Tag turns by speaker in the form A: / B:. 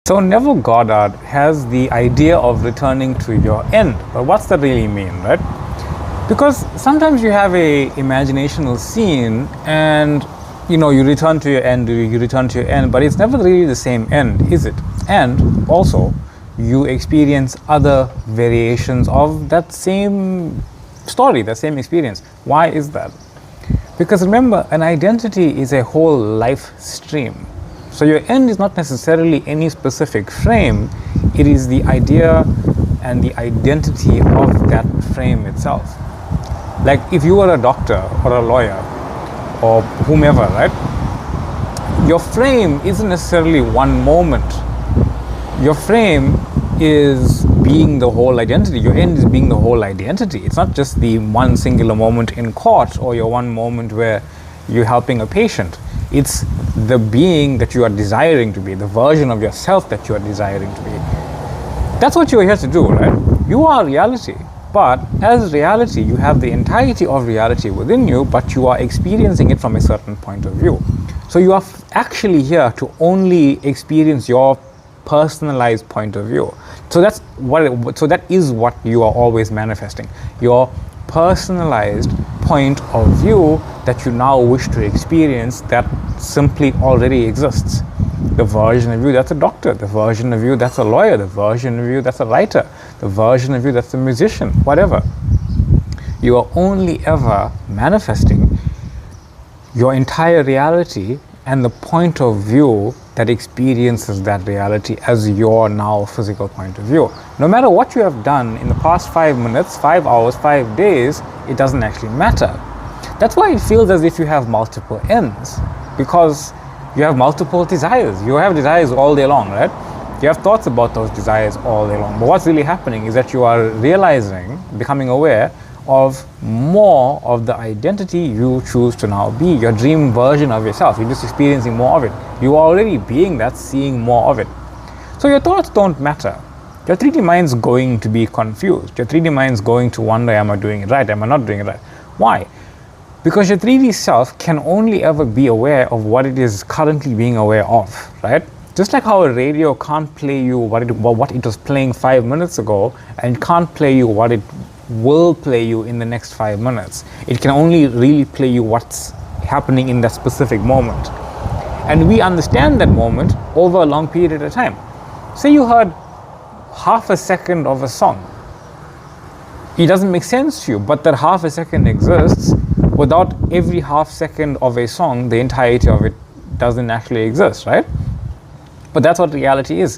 A: So Neville Goddard has the idea of returning to your end. But what's that really mean, right? Because sometimes you have a imaginational scene and you return to your end, but it's never really the same end, is it? And also, you experience other variations of that same story, that same experience. Why is that? Because remember, an identity is a whole life stream. So your end is not necessarily any specific frame, it is the idea and the identity of that frame itself. Like if you were a doctor or a lawyer or whomever, right? Your frame isn't necessarily one moment. Your frame is being the whole identity. Your end is being the whole identity. It's not just the one singular moment in court or your one moment where you're helping a patient. It's the being that you are desiring to be, the version of yourself that you are desiring to be. That's what you are here to do, right? You are reality. But as reality, you have the entirety of reality within you, but you are experiencing it from a certain point of view. So you are actually here to only experience your personalized point of view. So that is what you are always manifesting. Your personalized point of view that you now wish to experience that simply already exists. The version of you that's a doctor, the version of you that's a lawyer, the version of you that's a writer, the version of you that's a musician, whatever. You are only ever manifesting your entire reality and the point of view that experiences that reality as your now physical point of view. No matter what you have done in the past 5 minutes, 5 hours, 5 days, it doesn't actually matter. That's why it feels as if you have multiple ends, because you have multiple desires. You have desires all day long, right? You have thoughts about those desires all day long. But what's really happening is that you are realizing, becoming aware of more of the identity you choose to now be, your dream version of yourself. You're just experiencing more of it. You are already being that, seeing more of it. So your thoughts don't matter. Your 3D mind's going to be confused. Your 3D mind's going to wonder, am I doing it right? Am I not doing it right? Why? Because your 3D self can only ever be aware of what it is currently being aware of, right? Just like how a radio can't play you what it was playing 5 minutes ago, and can't play you what it will play you in the next 5 minutes. It can only really play you what's happening in that specific moment. And we understand that moment over a long period of time. Say you heard half a second of a song. It doesn't make sense to you, but that half a second exists. Without every half second of a song, the entirety of it doesn't actually exist, right? But that's what reality is.